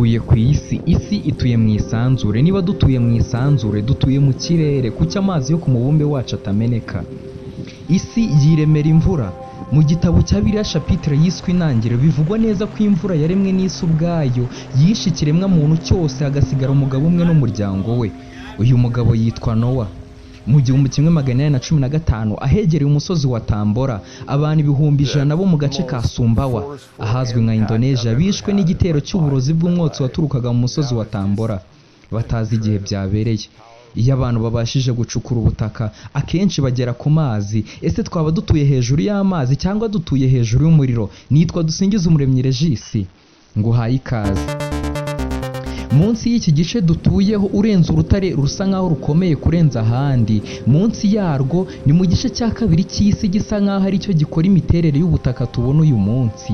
dutuye ku isi ituye mu isanzure. Niba dutuye mu isanzure, dutuye mu kirere, kuki amazi yo ku mubumbe wacu atameneka? Isi yiremera imvura. Mu gitabo cya Bibiliya chapitre yiswe Intangiriro bivugwa neza ko imvura yaremwe n'isi ubwayo yishe ikiremwa muntu cyose, hagasigara umugabo umwe n'umuryango we. Uyu mugabo yitwa Nowa. Mu 1815 ahegereye umusozi wa Tambora, abantu 100,000 bo mu gace ka Sumbawa ahazwi nka Indonesia bishwe n'igitero cy'uburozi bw'umwotsi waturukaga mu musozi wa Tambora, batazi igihe byabereye. Iyo abantu babashije gucukura ubutaka, akenshi bagera ku mazi. Ese twaba dutuye hejuru y'amazi cyangwa dutuye hejuru y'umuriro? Nitwa Dusingizumuremyi Regis, nguhaye ikaze. Munsi y'iki gice dutuyeho, urenze urutare rusa nkaho rukomeye kurenza ahandi, munsi yarwo ni mu gice cya kabiri cy'isi gisa nkaho ari cyo gikora imiterere y'ubutaka tubona uyu munsi.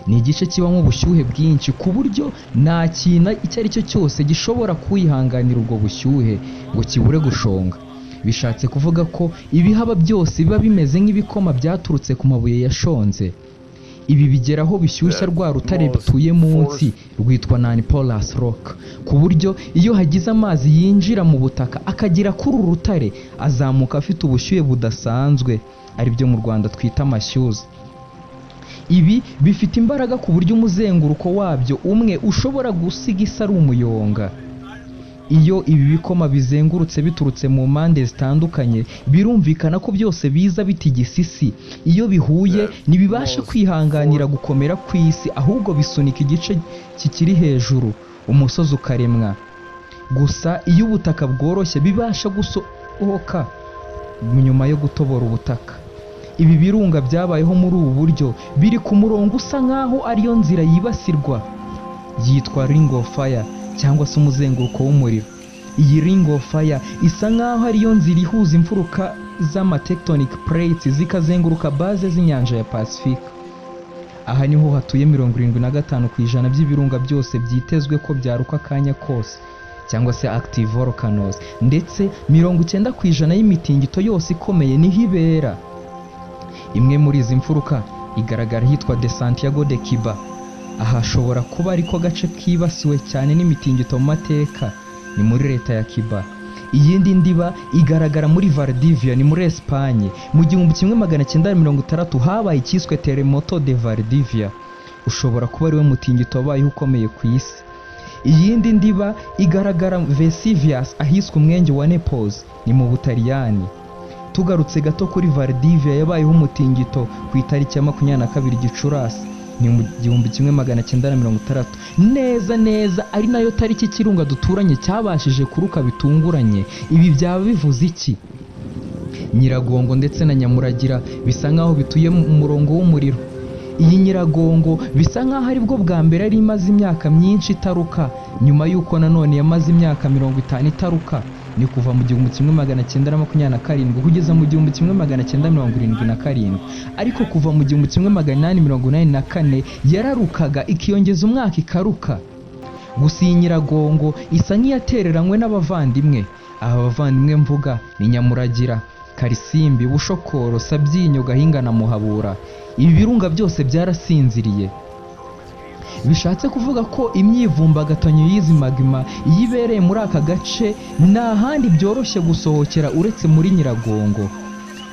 Ni igice kibamo ubushyuhe bwinshi ku buryo nta kintu icyo ari cyo cyose gishobora kwihanganira ubwo bushyuhe ngo kibure gushonga. Bishatse kuvuga ko ibihaba byose biba bimeze nk'ibikoma byaturutse ku mabuye yashonze. Ibi bigeraho bishyushya rwa rutare bituye munsi rwitwa non-porous rock, ku buryo iyo hagize amazi yinjira mu butaka akagera kuri uru rutare, azamuka afite ubushyuhe budasanzwe, ari byo mu Rwanda twita amashyuza. Ibi bifite imbaraga ku buryo umuzenguruko wabyo umwe ushobora gusiga isi ari umuyonga. Iyo ibi bikoma bizengurutse biturutse mu mpande zitandukanye, birumvikana ko byose biza bitigisa isi. Iyo bihuye ntibibasha kwihanganira gukomera kw'isi, ahubwo bisunika igice kikiri hejuru, umusozi ukaremwa. Gusa iyo ubutaka bworoshye bibasha gusohoka nyuma yo gutobora ubutaka. Ibi birunga byabayeho muri ubu buryo, biri ku murongo usa nkaho ariyo nzira yibasirwa, yitwa ring of fire cyangwa se umuzenguruko w'umuriro. Iyi ring of fire isa nkaho ariyo nzira ihuza imfuruka z'amatectonic plates zikazenguruka base z'inyanja ya Pacific. Aha niho hatuye 75% by'ibirunga byose byitezwe ko byaruka akanya kose, cyangwa se active volcanoes, ndetse 90% y'imitingito yose ikomeye niho ibera. Imwe muri izi mfuruka igaragara hitwa de Santiago de Cuba. Aha hashobora kuba ariko gace kibasiwe cyane n'imitingito mu mateka, ni muri leta ya Cuba. Iyindi ndiba igaragara muri Valdivia, ni muri Espagne. Mu 1960 habaye icyiswe Terremoto de Valdivia, ushobora kuba ariwe mutingito wabayeho ukomeye ku isi. Iyindi ndiba igaragara Vesuvius ahiswe umwenge wa Naples, ni mu Butaliyani. Tugarutse gato kuri Valdivia, yabayeho umutingito ku itariki ya 22 Gicurasi, ni mu 1960. Neza ari nayo tariki ikirunga duturanye cyabashije kuruka bitunguranye. Ibi byaba bivuze iki? Nyiragongo ndetse na Nyamuragira bisa nkaho bituye mu murongo w'umuriro. Iyi Nyiragongo bisa nkaho ari bwo bwa mbere ari imaze imyaka myinshi itaruka, nyuma y'uko nanone yamaze imyaka 50 itaruka. Ni kuva mu 1927 kugeza mu 1977, ariko kuva mu 1884 yararukaga ikiyongeza umwaka ikaruka. Gusa iyi Nyiragongo isa nk'iyatereranywe n'abavandimwe. Aba bavandimwe mvuga ni Nyamuragira, Karisimbi, Bushokoro, Sabyinyo, Gahinga na Muhabura. Ibi birunga byose byarasinziriye. Bishatse kuvuga ko imyivumbagatanyo y'izi magma yibereye muri aka gace nta handi byoroshye gusohokera uretse muri Nyiragongo.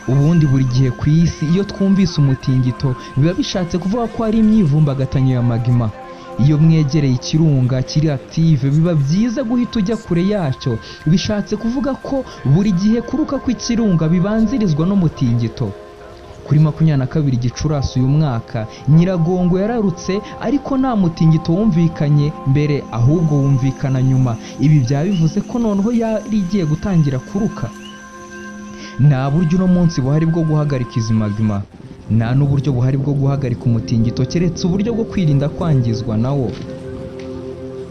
Ubundi buri gihe ku isi iyo twumvise umutingito biba bishatse kuvuga ko ari imyivumbagatanyo ya magma. Iyo mwegereye ikirunga kiri active biba byiza guhita ujya kure yacyo. Bishatse kuvuga ko buri gihe kuruka kw'ikirunga bibanzirizwa n'umutingito. Kuri 22 Gicurasi uyu mwaka, Nyiragongo yararutse, ariko nta mutingito wumvikanye mbere, ahubwo wumvikana nyuma. Ibi byaba bivuze ko noneho yari igiye gutangira kuruka. Nta buryo uno munsi buhari bwo guhagarika izi magma, nta n'uburyo buhari bwo guhagarika umutingito keretse uburyo bwo kwirinda kwangizwa nawo.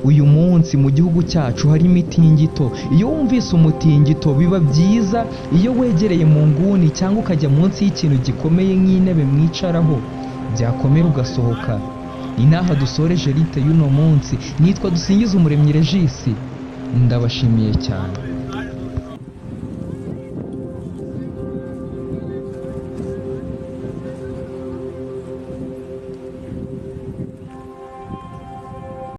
Uyu munsi mu gihugu cyacu hari imitingito. Iyo wumvise umutingito biba byiza iyo wegereye mu nguni cyangwa ukajya munsi y'ikintu gikomeye nk'intebe mwicaraho, byakomera ugasohoka. Ni naha dusoreje lite y'uno munsi. Nitwa Dusingizumuremyi Regis, ndabashimiye cyane.